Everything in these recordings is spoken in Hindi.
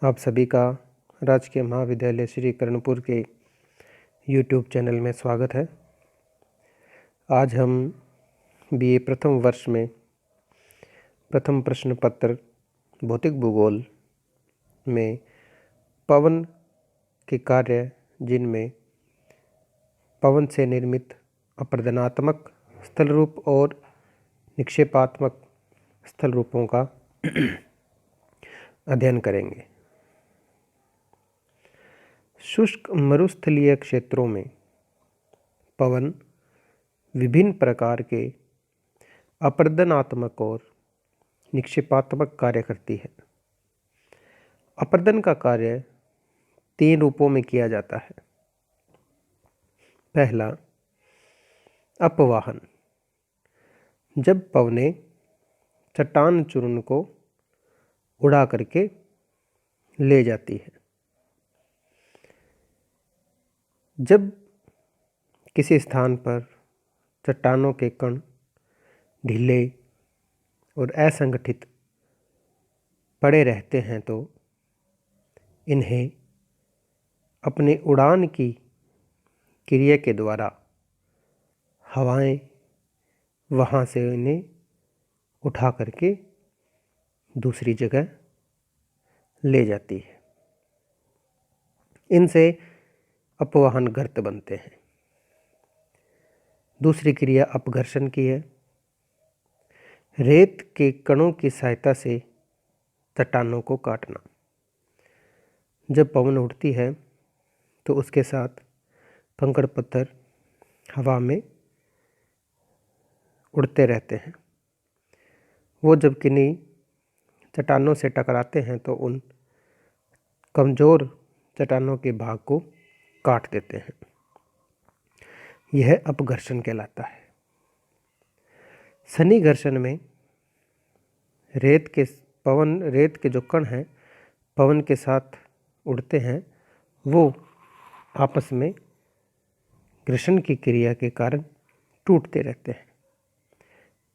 आप सभी का राजकीय महाविद्यालय श्री कर्णपुर के यूट्यूब चैनल में स्वागत है। आज हम बीए प्रथम वर्ष में प्रथम प्रश्न पत्र भौतिक भूगोल में पवन के कार्य, जिनमें पवन से निर्मित अपरदनात्मक स्थल रूप और निक्षेपात्मक स्थल रूपों का अध्ययन करेंगे। शुष्क मरुस्थलीय क्षेत्रों में पवन विभिन्न प्रकार के अपरदनात्मक और निक्षेपात्मक कार्य करती है। अपरदन का कार्य 3 रूपों में किया जाता है। पहला, अपवाहन, जब पवनें चट्टान चूर्ण को उड़ा करके ले जाती है। जब किसी स्थान पर चट्टानों के कण ढीले और असंगठित पड़े रहते हैं तो इन्हें अपने उड़ान की क्रिया के द्वारा हवाएं वहाँ से इन्हें उठा करके दूसरी जगह ले जाती है। इनसे अपवाहन गर्त बनते हैं। दूसरी क्रिया अपघर्षण की है। रेत के कणों की सहायता से चट्टानों को काटना। जब पवन उड़ती है तो उसके साथ कंकड़ पत्थर हवा में उड़ते रहते हैं। वो जब किन्हीं चट्टानों से टकराते हैं तो उन कमज़ोर चट्टानों के भाग को काट देते हैं। यह अपघर्षण कहलाता है। सनी घर्षण में रेत के जो कण हैं पवन के साथ उड़ते हैं, वो आपस में घर्षण की क्रिया के कारण टूटते रहते हैं।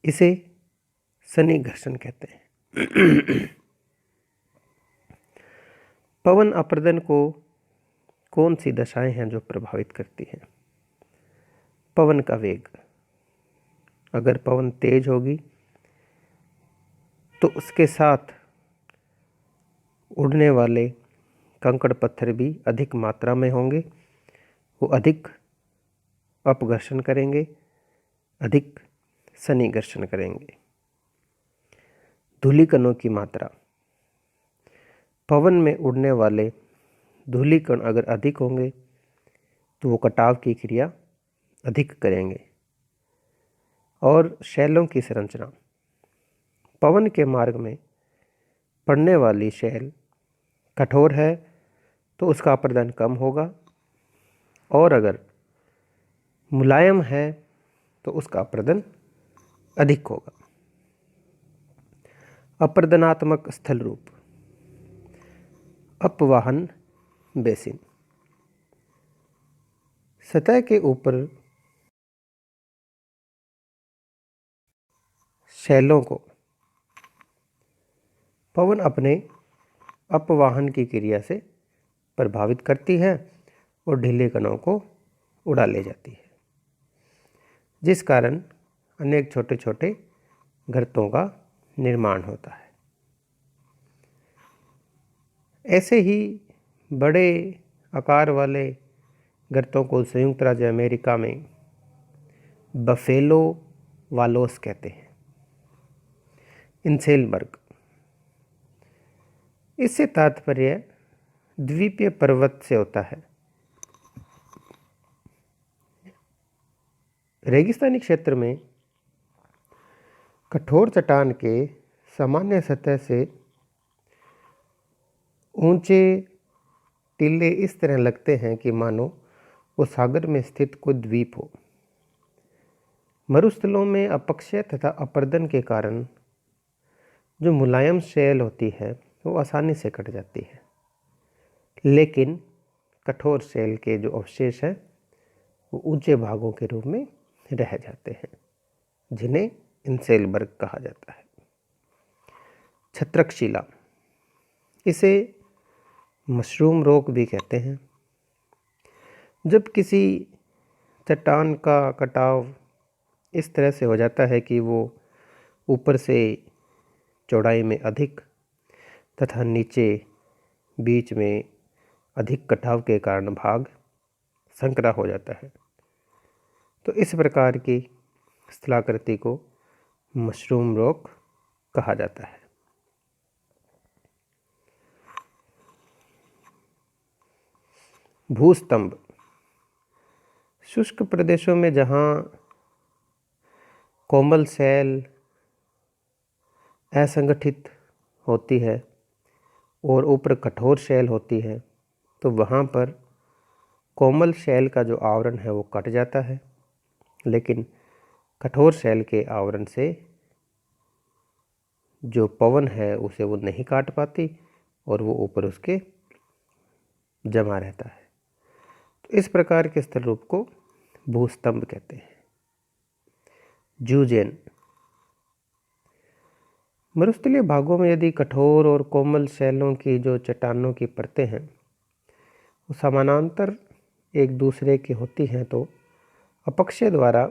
इसे सनी घर्षण कहते हैं। पवन अपरदन को कौन सी दशाएं हैं जो प्रभावित करती हैं? पवन का वेग, अगर पवन तेज होगी तो उसके साथ उड़ने वाले कंकड़ पत्थर भी अधिक मात्रा में होंगे। वो अधिक अपघर्षण करेंगे, अधिक सनी घर्षण करेंगे। धूलिकणों की मात्रा, पवन में उड़ने वाले धूलिकण अगर अधिक होंगे तो वो कटाव की क्रिया अधिक करेंगे। और शैलों की संरचना, पवन के मार्ग में पड़ने वाली शैल कठोर है तो उसका अपरदन कम होगा, और अगर मुलायम है तो उसका अपरदन अधिक होगा। अपरदनात्मक स्थल रूप, अपवाहन बेसिन, सतह के ऊपर शैलों को पवन अपने अपवाहन की क्रिया से प्रभावित करती है और ढीले कणों को उड़ा ले जाती है, जिस कारण अनेक छोटे छोटे गर्तों का निर्माण होता है। ऐसे ही बड़े आकार वाले गर्तों को संयुक्त राज्य अमेरिका में बफेलो वालोस कहते हैं। इंसेलबर्ग, इससे तात्पर्य द्वीपीय पर्वत से होता है। रेगिस्तानी क्षेत्र में कठोर चट्टान के सामान्य सतह से ऊंचे टीले इस तरह लगते हैं कि मानो वो सागर में स्थित कोई द्वीप हो। मरुस्थलों में अपक्षय तथा अपरदन के कारण जो मुलायम शैल होती है वो आसानी से कट जाती है, लेकिन कठोर शैल के जो अवशेष हैं वो ऊंचे भागों के रूप में रह जाते हैं, जिन्हें इंसेलबर्ग कहा जाता है। छत्रक शिला, इसे मशरूम रॉक भी कहते हैं। जब किसी चट्टान का कटाव इस तरह से हो जाता है कि वो ऊपर से चौड़ाई में अधिक तथा नीचे बीच में अधिक कटाव के कारण भाग संकरा हो जाता है, तो इस प्रकार की स्थलाकृति को मशरूम रॉक कहा जाता है। भूस्तंभ, शुष्क प्रदेशों में जहाँ कोमल शैल असंगठित होती है और ऊपर कठोर शैल होती है, तो वहाँ पर कोमल शैल का जो आवरण है वो कट जाता है, लेकिन कठोर शैल के आवरण से जो पवन है उसे वो नहीं काट पाती और वो ऊपर उसके जमा रहता है। तो इस प्रकार के स्थल रूप को भूस्तंभ कहते हैं। जूजेन, मरुस्थलीय भागों में यदि कठोर और कोमल शैलों की जो चट्टानों की परतें हैं वो समानांतर एक दूसरे की होती हैं, तो अपक्षय द्वारा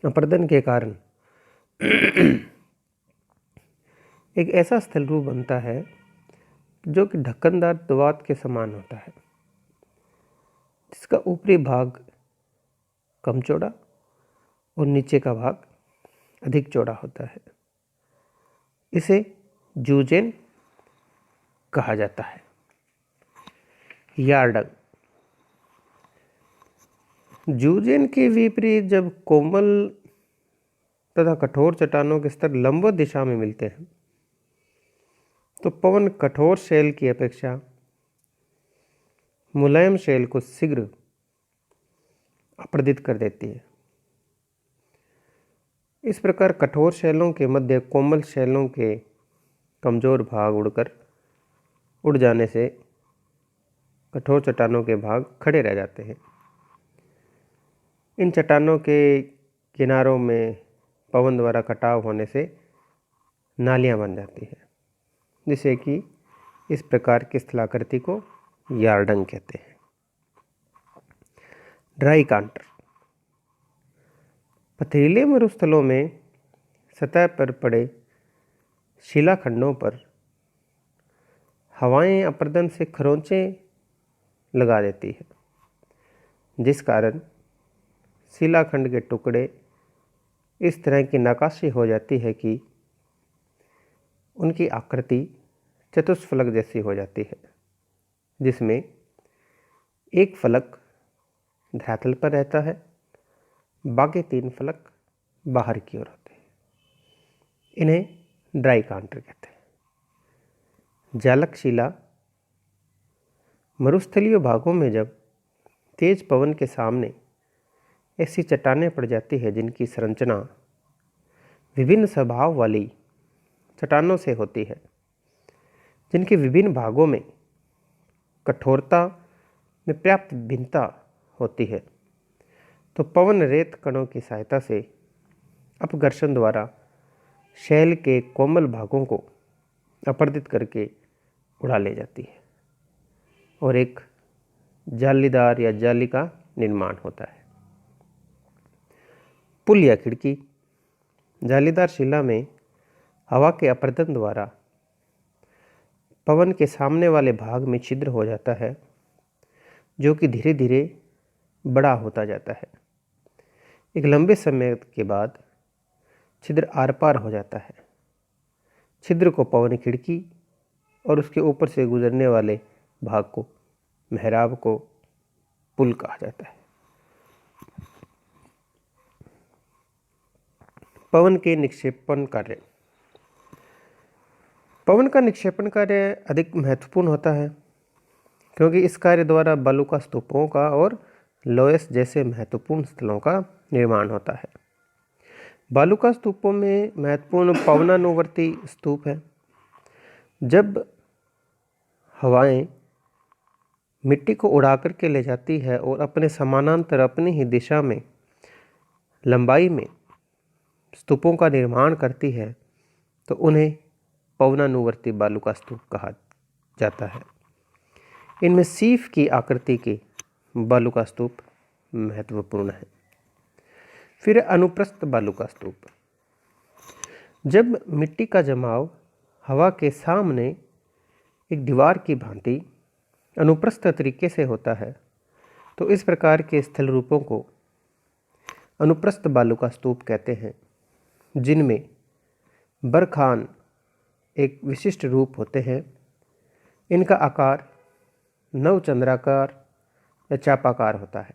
अपर्दन के कारण एक ऐसा स्थल रूप बनता है जो कि ढक्कनदार द्वात के समान होता है, जिसका ऊपरी भाग कम चौड़ा और नीचे का भाग अधिक चौड़ा होता है। इसे जूजेन कहा जाता है। यार्डंग, जूजेन के विपरीत जब कोमल तथा कठोर चट्टानों के स्तर लंबवत दिशा में मिलते हैं तो पवन कठोर शैल की अपेक्षा मुलायम शैल को शीघ्र अपर्दित कर देती है। इस प्रकार कठोर शैलों के मध्य कोमल शैलों के कमजोर भाग उड़ जाने से कठोर चट्टानों के भाग खड़े रह जाते हैं। इन चट्टानों के किनारों में पवन द्वारा कटाव होने से नालियां बन जाती है, जिसे कि इस प्रकार की स्थलाकृति को यार्डंग कहते हैं। ड्राई कांटर, पथरीले मरुस्थलों में सतह पर पड़े शिलाखंडों पर हवाएं अपर्दन से खरोंचें लगा देती है, जिस कारण शिलाखंड के टुकड़े इस तरह की नक्काशी हो जाती है कि उनकी आकृति चतुष्फलक जैसी हो जाती है, जिसमें एक फलक धरातल पर रहता है, बाकी 3 फलक बाहर की ओर होते हैं। इन्हें ड्राई कांटर कहते हैं। जालक शिला, मरुस्थलीय भागों में जब तेज पवन के सामने ऐसी चट्टानें पड़ जाती है जिनकी संरचना विभिन्न स्वभाव वाली चट्टानों से होती है, जिनके विभिन्न भागों में कठोरता में पर्याप्त भिन्नता होती है, तो पवन रेत कणों की सहायता से अपघर्षण द्वारा शैल के कोमल भागों को अपर्दित करके उड़ा ले जाती है और एक जालीदार या जाली का निर्माण होता है। पुल या खिड़की, जालीदार शिला में हवा के अपर्दन द्वारा पवन के सामने वाले भाग में छिद्र हो जाता है, जो कि धीरे धीरे बड़ा होता जाता है। एक लंबे समय के बाद छिद्र आर पार हो जाता है। छिद्र को पवन खिड़की और उसके ऊपर से गुजरने वाले भाग को, मेहराब को, पुल कहा जाता है। पवन के निक्षेपण कार्य, पवन का निक्षेपण कार्य अधिक महत्वपूर्ण होता है, क्योंकि इस कार्य द्वारा बालुका स्तूपों का और लोयस जैसे महत्वपूर्ण स्थलों का निर्माण होता है। बालुका स्तूपों में महत्वपूर्ण पवनानुवर्ती स्तूप है। जब हवाएं मिट्टी को उड़ा करके ले जाती है और अपने समानांतर अपनी ही दिशा में लंबाई में स्तूपों का निर्माण करती है, तो उन्हें पवनानुवर्ती बालुका स्तूप कहा जाता है। इनमें सीफ की आकृति के बालू का स्तूप महत्वपूर्ण है। फिर अनुप्रस्थ बालू का स्तूप। जब मिट्टी का जमाव हवा के सामने एक दीवार की भांति अनुप्रस्थ तरीके से होता है तो इस प्रकार के स्थल रूपों को अनुप्रस्थ बालू का स्तूप कहते हैं, जिनमें बरखान एक विशिष्ट रूप होते हैं। इनका आकार नवचंद्राकार या चापाकार होता है।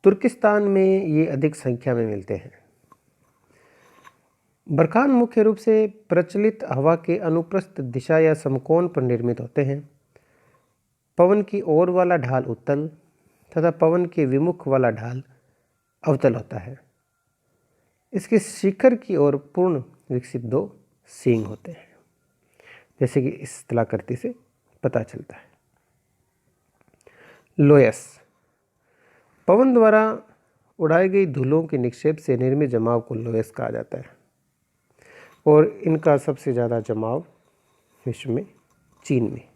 तुर्किस्तान में ये अधिक संख्या में मिलते हैं। बरखान मुख्य रूप से प्रचलित हवा के अनुप्रस्थ दिशा या समकोण पर निर्मित होते हैं। पवन की ओर वाला ढाल उत्तल तथा पवन के विमुख वाला ढाल अवतल होता है। इसके शिखर की ओर पूर्ण विकसित 2 सींग होते हैं, जैसे कि इस स्थलाकृति से पता चलता है। लोयस। पवन द्वारा उड़ाई गई धूलों के निक्षेप से निर्मित जमाव को लोयस कहा जाता है और इनका सबसे ज़्यादा जमाव विश्व में चीन में।